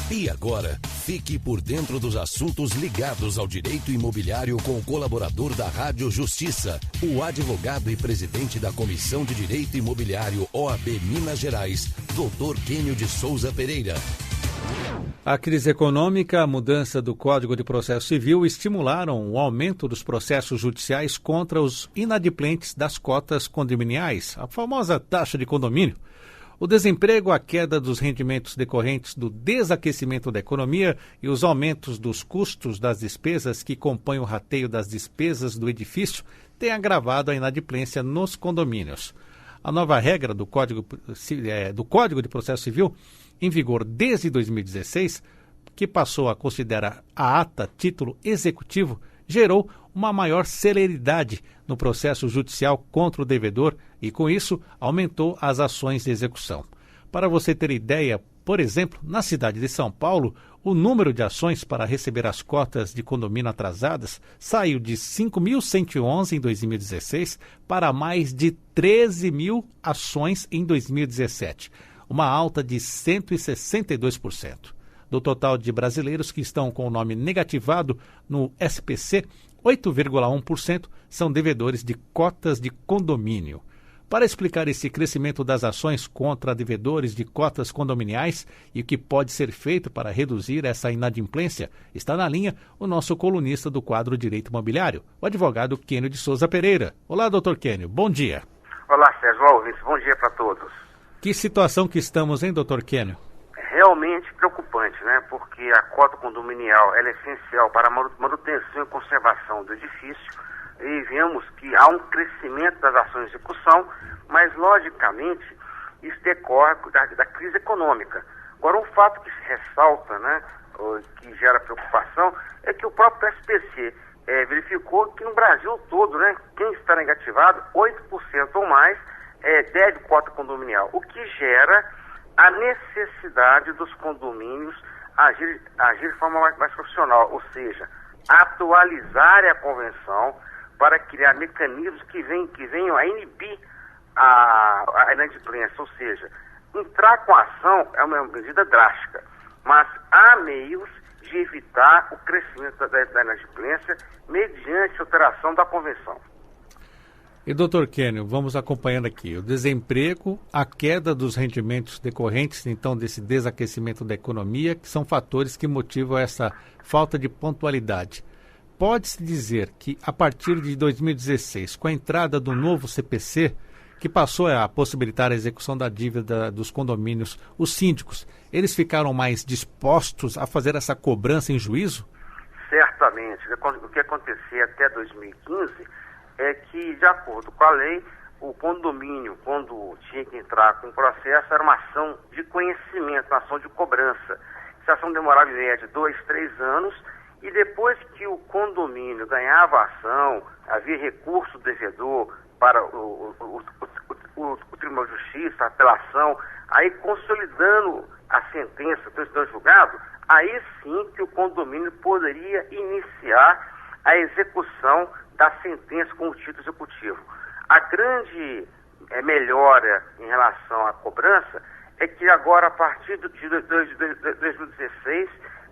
E agora, fique por dentro dos assuntos ligados ao direito imobiliário com o colaborador da Rádio Justiça, o advogado e presidente da Comissão de Direito Imobiliário OAB Minas Gerais, Dr. Quênio de Souza Pereira. A crise econômica, a mudança do Código de Processo Civil estimularam o aumento dos processos judiciais contra os inadimplentes das cotas condominiais, a famosa taxa de condomínio. O desemprego, a queda dos rendimentos decorrentes do desaquecimento da economia e os aumentos dos custos das despesas que compõem o rateio das despesas do edifício têm agravado a inadimplência nos condomínios. A nova regra do Código de Processo Civil, em vigor desde 2016, que passou a considerar a ata título executivo, gerou uma maior celeridade no processo judicial contra o devedor e, com isso, aumentou as ações de execução. Para você ter ideia, por exemplo, na cidade de São Paulo, o número de ações para receber as cotas de condomínio atrasadas saiu de 5.111 em 2016 para mais de 13 mil ações em 2017, uma alta de 162%. Do total de brasileiros que estão com o nome negativado no SPC, 8,1% são devedores de cotas de condomínio. Para explicar esse crescimento das ações contra devedores de cotas condominiais e o que pode ser feito para reduzir essa inadimplência, está na linha o nosso colunista do quadro Direito Imobiliário, o advogado Quênio de Souza Pereira. Olá, doutor Quênio, bom dia. Olá, Sérgio Alves, bom dia para todos. Que situação que estamos, hein, doutor Quênio? Realmente preocupante, né? Porque a cota condominial ela é essencial para a manutenção e conservação do edifício e vemos que há um crescimento das ações de execução, mas logicamente isso decorre da crise econômica. Agora, um fato que se ressalta, né, que gera preocupação, é que o próprio SPC verificou que no Brasil todo, né, quem está negativado, 8% ou mais, deve cota condominial, o que gera a necessidade dos condomínios agir de forma mais profissional, ou seja, atualizar a convenção para criar mecanismos que venham a inibir a inadimplência, ou seja, entrar com a ação é uma medida drástica, mas há meios de evitar o crescimento da inadimplência mediante alteração da convenção. E, doutor Quênio, vamos acompanhando aqui. O desemprego, a queda dos rendimentos decorrentes, então, desse desaquecimento da economia, que são fatores que motivam essa falta de pontualidade. Pode-se dizer que, a partir de 2016, com a entrada do novo CPC, que passou a possibilitar a execução da dívida dos condomínios, os síndicos, eles ficaram mais dispostos a fazer essa cobrança em juízo? Certamente. O que acontecia até 2015 é que, de acordo com a lei, o condomínio, quando tinha que entrar com o processo, era uma ação de conhecimento, uma ação de cobrança. Essa ação demorava em média 2, 3 anos, e depois que o condomínio ganhava a ação, havia recurso do devedor para o Tribunal de Justiça, a apelação, aí consolidando a sentença, do julgado, aí sim que o condomínio poderia iniciar a execução da sentença com o título executivo. A grande melhora em relação à cobrança é que agora, a partir de 2016,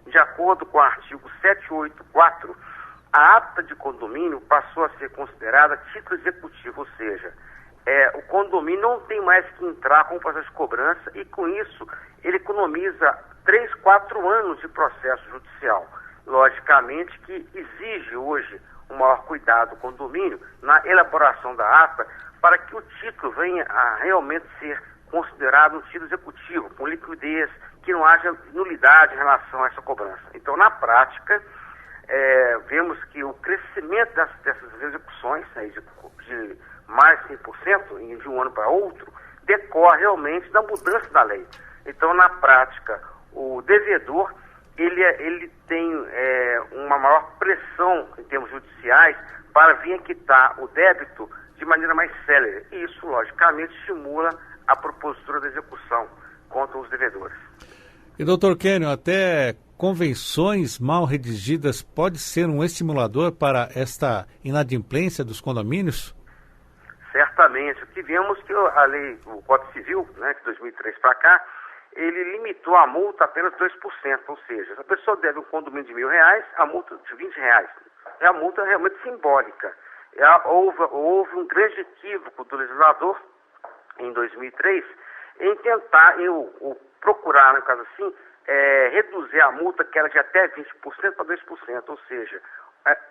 de acordo com o artigo 784, a ata de condomínio passou a ser considerada título executivo, ou seja, o condomínio não tem mais que entrar com o processo de cobrança e, com isso, ele economiza 3, 4 anos de processo judicial. Logicamente que exige hoje um maior cuidado do condomínio na elaboração da ata para que o título venha a realmente ser considerado um título executivo, com liquidez, que não haja nulidade em relação a essa cobrança. Então, na prática, vemos que o crescimento dessas execuções, né, de mais de 100% de um ano para outro, decorre realmente da mudança da lei. Então, na prática, o devedor ele tem uma maior pressão em termos judiciais para vir quitar o débito de maneira mais célere. E isso, logicamente, estimula a propositura da execução contra os devedores. E, doutor Quênio, até convenções mal redigidas pode ser um estimulador para esta inadimplência dos condomínios? Certamente. O que vemos que a lei, o Código Civil, né, de 2003 para cá, ele limitou a multa apenas 2%, ou seja, se a pessoa deve um condomínio de R$1.000, a multa de R$20. É a multa realmente simbólica. Houve um grande equívoco do legislador, em 2003, em tentar, procurar, no caso assim, reduzir a multa, que era de até 20% para 2%, ou seja,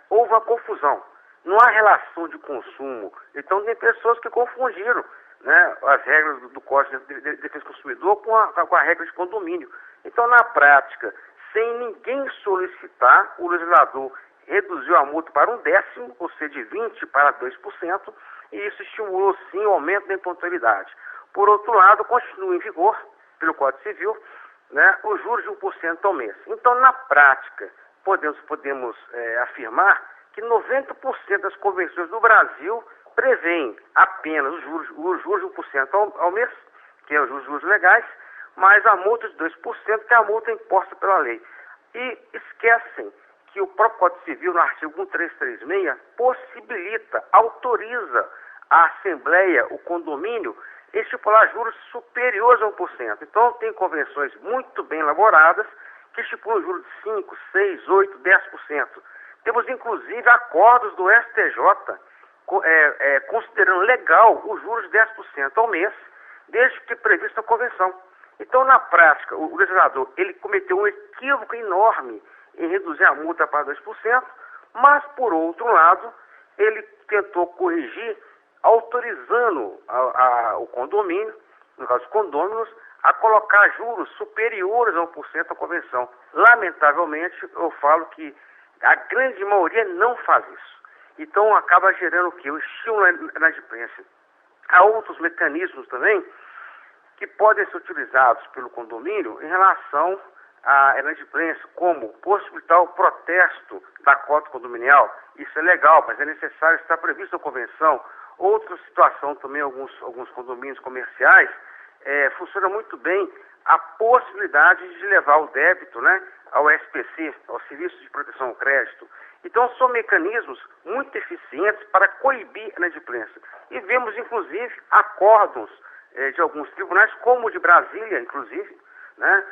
houve uma confusão. Não há relação de consumo. Então, tem pessoas que confundiram, né, as regras do Código de Defesa do Consumidor com a regra de condomínio. Então, na prática, sem ninguém solicitar, o legislador reduziu a multa para 1/10, ou seja, de 20% para 2%, e isso estimulou, sim, o aumento da impontualidade. Por outro lado, continua em vigor, pelo Código Civil, né, os juros de 1% ao mês. Então, na prática, podemos afirmar que 90% das convenções do Brasil prevêem apenas os juros de 1% ao mês, que é os juros legais, mais a multa de 2%, que é a multa imposta pela lei. E esquecem que o próprio Código Civil, no artigo 1336, possibilita, autoriza a Assembleia, o condomínio, estipular juros superiores a 1%. Então, tem convenções muito bem elaboradas que estipulam juros de 5%, 6%, 8%, 10%. Temos, inclusive, acordos do STJ considerando legal os juros de 10% ao mês, desde que previsto na convenção. Então, na prática, o legislador ele cometeu um equívoco enorme em reduzir a multa para 2%, mas, por outro lado, ele tentou corrigir, autorizando o condomínio, no caso os condôminos, a colocar juros superiores a 1% à convenção. Lamentavelmente, eu falo que a grande maioria não faz isso. Então, acaba gerando o quê? O estímulo na inadimplência. Há outros mecanismos também que podem ser utilizados pelo condomínio em relação à inadimplência, como possibilitar o protesto da cota condominial. Isso é legal, mas é necessário estar previsto na convenção. Outra situação também, alguns condomínios comerciais, funciona muito bem a possibilidade de levar o débito, né, ao SPC, ao Serviço de Proteção ao Crédito. Então, são mecanismos muito eficientes para coibir a inadimplência. E vemos, inclusive, acórdãos de alguns tribunais, como o de Brasília, inclusive, né,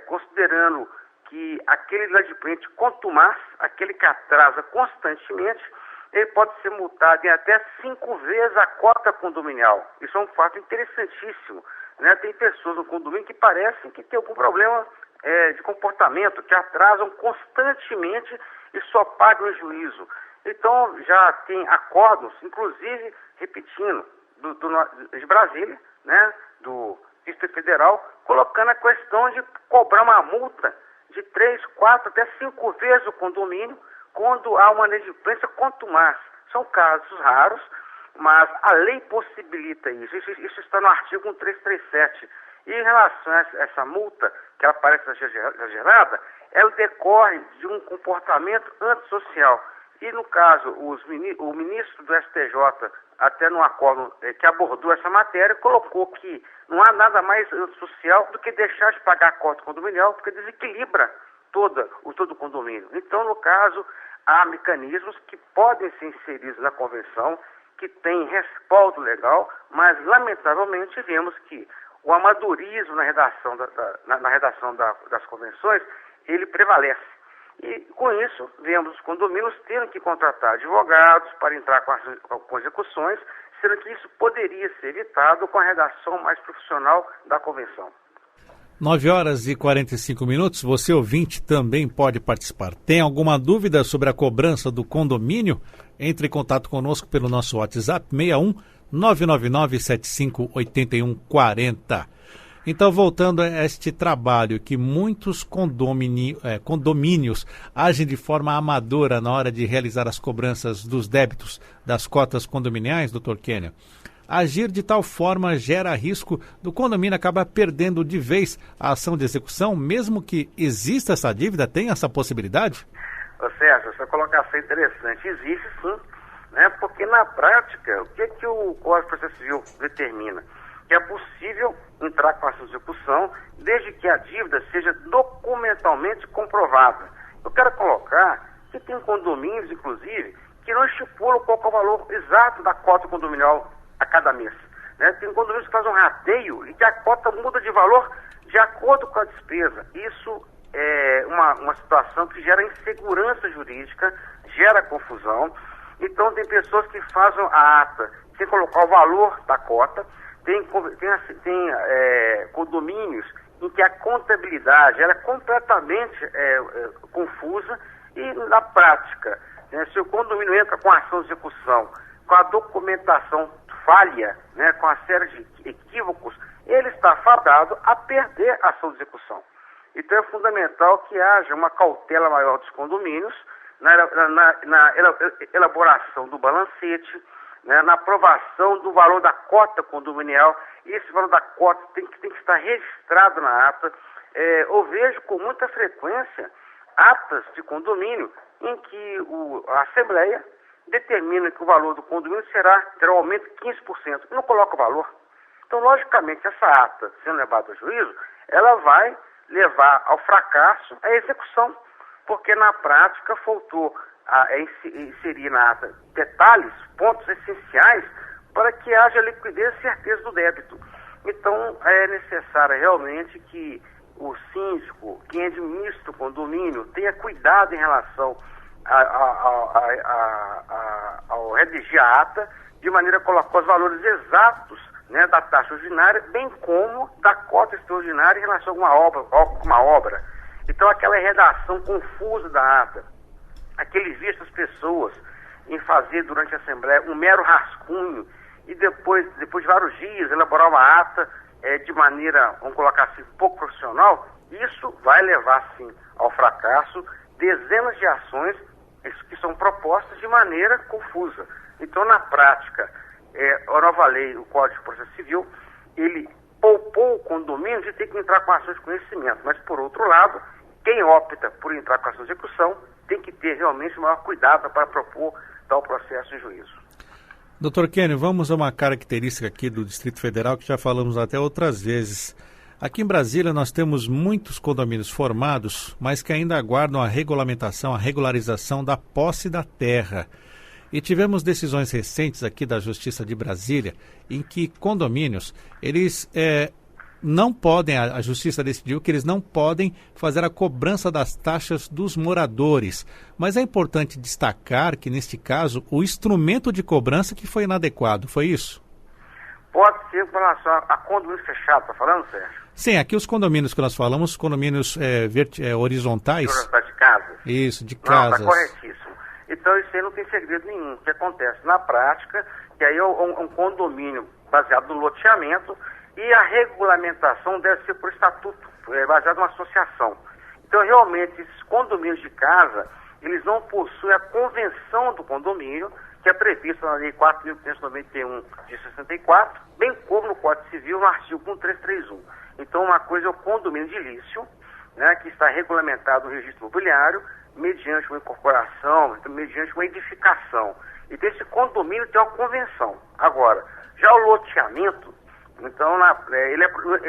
considerando que aquele inadimplente contumaz, aquele que atrasa constantemente, ele pode ser multado em até 5 vezes a cota condominial. Isso é um fato interessantíssimo, né? Tem pessoas no condomínio que parecem que tem algum problema de comportamento, que atrasam constantemente e só pagam em juízo. Então, já tem acordos, inclusive, repetindo, de Brasília, né, do Distrito Federal, colocando a questão de cobrar uma multa de 3, 4, até 5 vezes o condomínio, quando há uma inadimplência contumaz. São casos raros, mas a lei possibilita isso. Isso está no artigo 1337. E em relação a essa multa, que ela parece exagerada, ela decorre de um comportamento antissocial. E, no caso, o ministro do STJ, até no acordo que abordou essa matéria, colocou que não há nada mais antissocial do que deixar de pagar a cota condominial, porque desequilibra todo o condomínio. Então, no caso, há mecanismos que podem ser inseridos na convenção, que têm respaldo legal, mas, lamentavelmente, vemos que o amadorismo na redação, das convenções, ele prevalece. E, com isso, vemos os condomínios tendo que contratar advogados para entrar com execuções, sendo que isso poderia ser evitado com a redação mais profissional da convenção. 9h45. Você, ouvinte, também pode participar. Tem alguma dúvida sobre a cobrança do condomínio? Entre em contato conosco pelo nosso WhatsApp 61 999 75 81 40. Então, voltando a este trabalho, que muitos condomínios agem de forma amadora na hora de realizar as cobranças dos débitos das cotas condominiais, doutor Kênia. Agir de tal forma gera risco do condomínio acabar perdendo de vez a ação de execução, mesmo que exista essa dívida, tem essa possibilidade? Sérgio, essa colocação é interessante. Existe sim, né? Porque na prática, o que o Código de Processo Civil determina? Que é possível entrar com a ação de execução desde que a dívida seja documentalmente comprovada. Eu quero colocar que tem condomínios, inclusive, que não estipulam qual é o valor exato da cota condominial a cada mês. né? Tem condomínios que fazem um rateio e que a cota muda de valor de acordo com a despesa. Isso é uma situação que gera insegurança jurídica, gera confusão. Então tem pessoas que fazem a ata sem colocar o valor da cota, tem condomínios em que a contabilidade ela é completamente confusa e na prática, né, se o condomínio entra com a ação de execução, com a documentação falha, né, com a série de equívocos, ele está fadado a perder a ação de execução. Então é fundamental que haja uma cautela maior dos condomínios na elaboração do balancete, né, na aprovação do valor da cota condominial. E esse valor da cota tem que estar registrado na ata. Eu vejo com muita frequência atas de condomínio em que a Assembleia determina que o valor do condomínio terá um aumento de 15%. Não coloca o valor. Então, logicamente, essa ata, sendo levada a juízo, ela vai levar ao fracasso a execução, porque na prática faltou inserir na ata detalhes, pontos essenciais para que haja liquidez e certeza do débito. Então, é necessário realmente que o síndico, quem administra o condomínio, tenha cuidado em relação ao redigir a ata, de maneira a colocar os valores exatos, né, da taxa ordinária, bem como da cota extraordinária em relação a uma obra. Então, aquela redação confusa da ata, aquele visto das pessoas em fazer durante a Assembleia um mero rascunho e depois de vários dias elaborar uma ata de maneira, vamos colocar assim, pouco profissional, isso vai levar, sim, ao fracasso dezenas de ações que são propostas de maneira confusa. Então, na prática, a nova lei, o Código de Processo Civil, ele poupou o condomínio de ter que entrar com ações de conhecimento, mas, por outro lado, quem opta por entrar com ação de execução tem que ter realmente o maior cuidado para propor tal processo em juízo. Doutor Kênio, vamos a uma característica aqui do Distrito Federal que já falamos até outras vezes. Aqui em Brasília nós temos muitos condomínios formados, mas que ainda aguardam a regulamentação, a regularização da posse da terra. E tivemos decisões recentes aqui da Justiça de Brasília em que condomínios, eles não podem, a Justiça decidiu que eles não podem fazer a cobrança das taxas dos moradores. Mas é importante destacar que, neste caso, o instrumento de cobrança que foi inadequado, foi isso? Pode ser com relação a condomínio fechado, está falando, Sérgio? Sim, aqui os condomínios que nós falamos, condomínios horizontais. De casas? Isso, de casas. Não, está corretíssimo. Então isso aí não tem segredo nenhum. O que acontece na prática, que aí é um condomínio baseado no loteamento e a regulamentação deve ser por estatuto, baseado numa associação. Então realmente esses condomínios de casa, eles não possuem a convenção do condomínio, que é prevista na Lei 4.591 de 64, bem como no Código Civil, no artigo 1331. Então, uma coisa é o condomínio edilício, né, que está regulamentado no registro imobiliário, mediante uma incorporação, mediante uma edificação. E desse condomínio tem uma convenção. Agora, já o loteamento, então, ele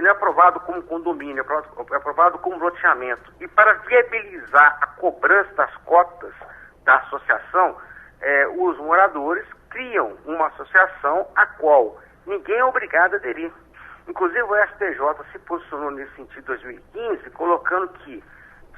é aprovado como condomínio, é aprovado como loteamento. E para viabilizar a cobrança das cotas da associação, os moradores criam uma associação a qual ninguém é obrigado a aderir. Inclusive o STJ se posicionou nesse sentido em 2015, colocando que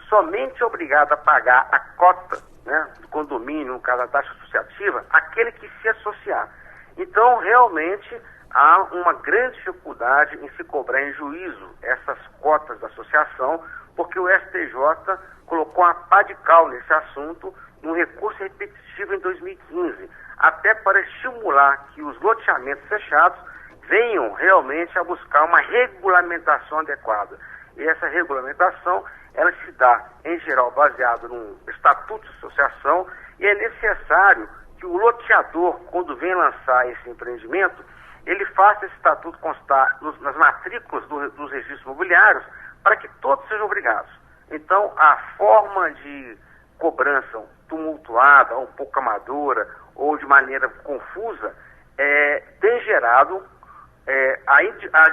somente é obrigado a pagar a cota, né, do condomínio, no caso a taxa associativa, aquele que se associar. Então, realmente, há uma grande dificuldade em se cobrar em juízo essas cotas da associação, porque o STJ colocou uma pá de cal nesse assunto, num recurso repetitivo em 2015, até para estimular que os loteamentos fechados venham realmente a buscar uma regulamentação adequada. E essa regulamentação, ela se dá, em geral, baseado num estatuto de associação, e é necessário que o loteador, quando vem lançar esse empreendimento, ele faça esse estatuto constar nas matrículas dos registros imobiliários, para que todos sejam obrigados. Então, a forma de cobrança tumultuada, um pouco amadora, ou de maneira confusa, tem gerado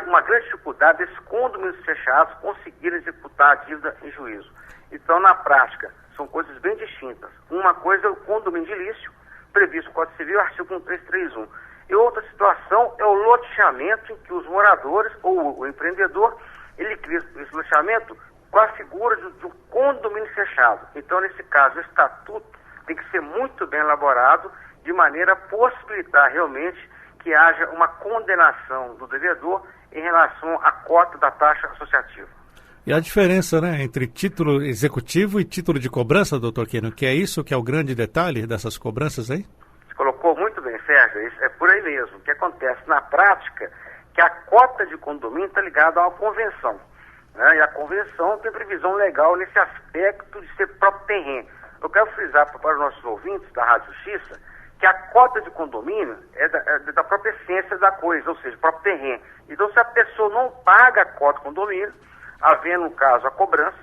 uma grande dificuldade desses condomínios fechados conseguirem executar a dívida em juízo. Então, na prática, são coisas bem distintas. Uma coisa é o condomínio edilício, previsto no Código Civil, artigo 1331. E outra situação é o loteamento, em que os moradores ou o empreendedor, ele cria esse loteamento com a figura de um condomínio fechado. Então, nesse caso, o estatuto tem que ser muito bem elaborado, de maneira a possibilitar realmente que haja uma condenação do devedor em relação à cota da taxa associativa. E a diferença, né, entre título executivo e título de cobrança, doutor Quênio, que é isso que é o grande detalhe dessas cobranças aí? Você colocou muito bem, Sérgio, isso é por aí mesmo. O que acontece na prática que a cota de condomínio está ligada a uma convenção, né? E a convenção tem previsão legal nesse aspecto de ser próprio terreno. Eu quero frisar para os nossos ouvintes da Rádio Justiça que a cota de condomínio é da própria essência da coisa, ou seja, próprio terreno. Então, se a pessoa não paga a cota de condomínio, havendo, no caso, a cobrança,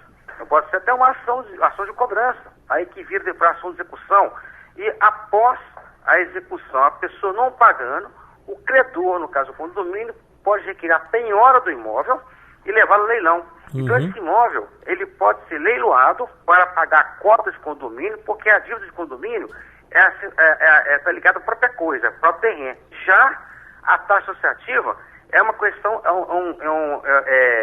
pode ser até uma ação de cobrança, aí que vira depois a ação de execução, e após a execução, a pessoa não pagando, o credor, no caso do condomínio, pode requerer a penhora do imóvel e levá-lo ao leilão. Então, esse imóvel, ele pode ser leiloado para pagar a cota de condomínio, porque a dívida de condomínio está ligada à própria coisa, ao próprio terreno. Já a taxa associativa é uma questão,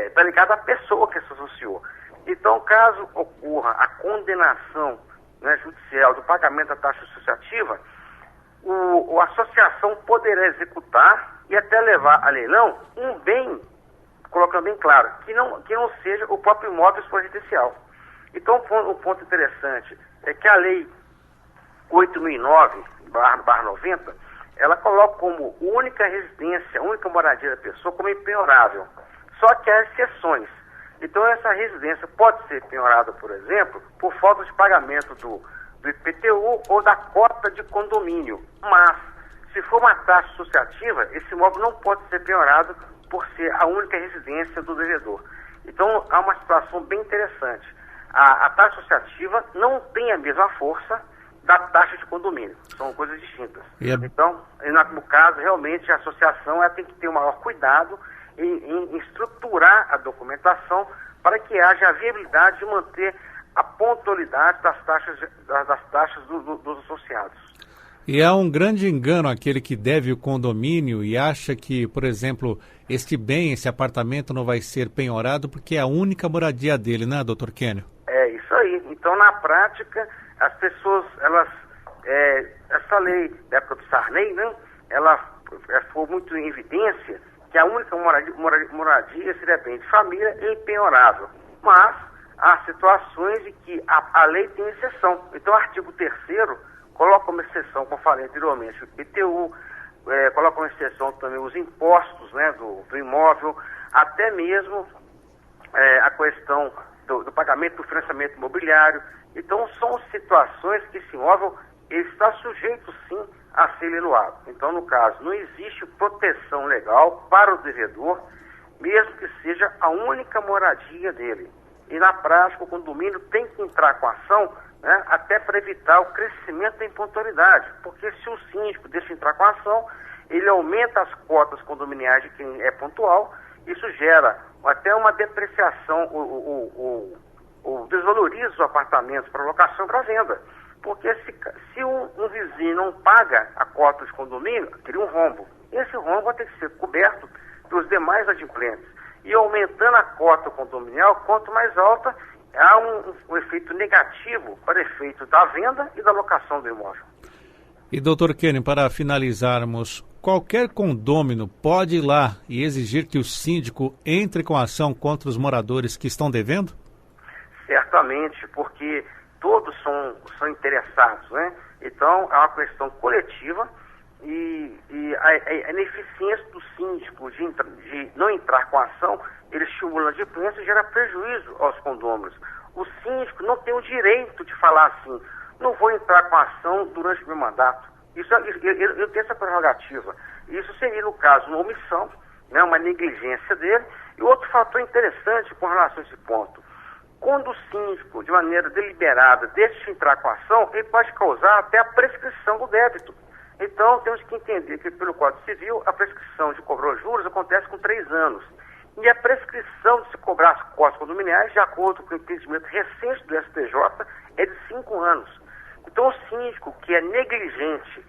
está ligada à pessoa que se associou. Então, caso ocorra a condenação, né, judicial do pagamento da taxa associativa, a associação poderá executar e até levar a leilão um bem, colocando bem claro, que não seja o próprio imóvel residencial. Então, o ponto interessante é que a lei 8.009/90, ela coloca como única residência, única moradia da pessoa como impenhorável. Só que há exceções. Então, essa residência pode ser penhorada, por exemplo, por falta de pagamento do IPTU ou da cota de condomínio. Mas, se for uma taxa associativa, esse imóvel não pode ser penhorado por ser a única residência do devedor. Então, há uma situação bem interessante. A taxa associativa não tem a mesma força da taxa de condomínio. São coisas distintas. Então, no caso, realmente, a associação ela tem que ter o maior cuidado em estruturar a documentação para que haja a viabilidade de manter a pontualidade das taxas dos associados. E é um grande engano aquele que deve o condomínio e acha que, por exemplo, este bem, esse apartamento não vai ser penhorado porque é a única moradia dele, né, doutor Quênio? É isso aí. Então, na prática, as pessoas, essa lei da época do Sarney, né, ela foi muito em evidência que a única moradia seria bem de família e impenhorável. Mas há situações em que a lei tem exceção. Então, o artigo 3º coloca como exceção, como falei anteriormente, o IPTU, coloca como exceção também os impostos, né, do imóvel, até mesmo a questão do pagamento do financiamento imobiliário. Então, são situações que esse imóvel ele está sujeito, sim, a ser leiloado. Então, no caso, não existe proteção legal para o devedor, mesmo que seja a única moradia dele. E, na prática, o condomínio tem que entrar com a ação, né, até para evitar o crescimento da impontualidade. Porque se o síndico deixa entrar com a ação, ele aumenta as cotas condominiais de quem é pontual, isso gera até uma depreciação, desvaloriza os apartamentos para locação para venda. Porque se um vizinho não paga a cota de condomínio, cria um rombo. Esse rombo vai ter que ser coberto pelos demais adimplentes. E aumentando a cota condominial, quanto mais alta, há um efeito negativo para efeito da venda e da locação do imóvel. E, doutor Quênio, para finalizarmos, qualquer condômino pode ir lá e exigir que o síndico entre com ação contra os moradores que estão devendo? Certamente, porque todos são interessados, né? Então, é uma questão coletiva e a ineficiência do síndico de não entrar com a ação, ele estimula a adimplência e gera prejuízo aos condôminos. O síndico não tem o direito de falar assim, não vou entrar com a ação durante o meu mandato. Eu tenho essa prerrogativa. Isso seria, no caso, uma omissão, né, uma negligência dele. E outro fator interessante com relação a esse ponto, quando o síndico, de maneira deliberada, deixa de entrar com a ação, ele pode causar até a prescrição do débito. Então, temos que entender que, pelo Código Civil, a prescrição de cobrar juros acontece com 3 anos. E a prescrição de se cobrar as cotas condominiais, de acordo com o entendimento recente do STJ, é de 5 anos. Então, o síndico que é negligente,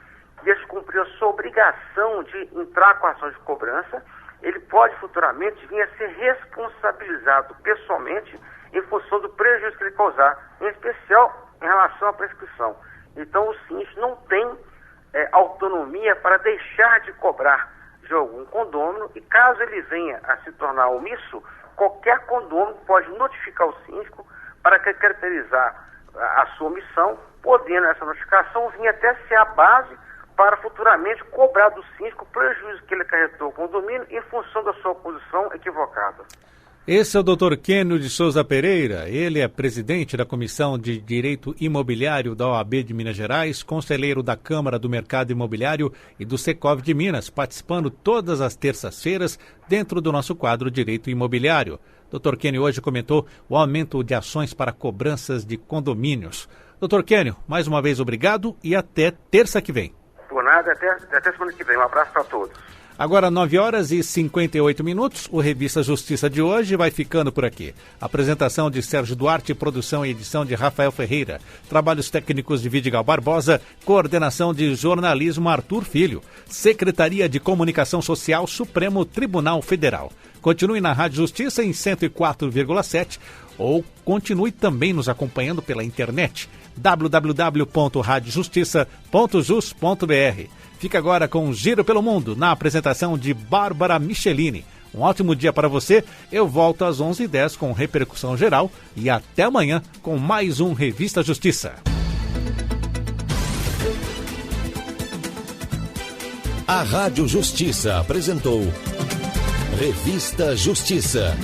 descumprir a sua obrigação de entrar com a ação de cobrança, ele pode futuramente vir a ser responsabilizado pessoalmente em função do prejuízo que ele causar, em especial em relação à prescrição. Então o síndico não tem autonomia para deixar de cobrar de algum condômino, e caso ele venha a se tornar omisso, qualquer condômino pode notificar o síndico para caracterizar a sua omissão, podendo essa notificação vir até ser a base para futuramente cobrar do síndico o prejuízo que ele acarretou ao condomínio em função da sua posição equivocada. Esse é o Dr. Kênio de Souza Pereira. Ele é presidente da Comissão de Direito Imobiliário da OAB de Minas Gerais, conselheiro da Câmara do Mercado Imobiliário e do Secov de Minas, participando todas as terças-feiras dentro do nosso quadro Direito Imobiliário. Dr. Kênio hoje comentou o aumento de ações para cobranças de condomínios. Dr. Kênio, mais uma vez obrigado e até terça que vem. Por nada, até semana que vem. Um abraço para todos. Agora, 9h58, o Revista Justiça de hoje vai ficando por aqui. Apresentação de Sérgio Duarte, produção e edição de Rafael Ferreira. Trabalhos técnicos de Vidigal Barbosa, coordenação de jornalismo Arthur Filho. Secretaria de Comunicação Social, Supremo Tribunal Federal. Continue na Rádio Justiça em 104,7 ou continue também nos acompanhando pela internet www.radiojustiça.jus.br. Fica agora com um Giro pelo Mundo, na apresentação de Bárbara Michelini. Um ótimo dia para você. Eu volto às 11h10 com repercussão geral e até amanhã com mais um Revista Justiça. A Rádio Justiça apresentou Revista Justiça.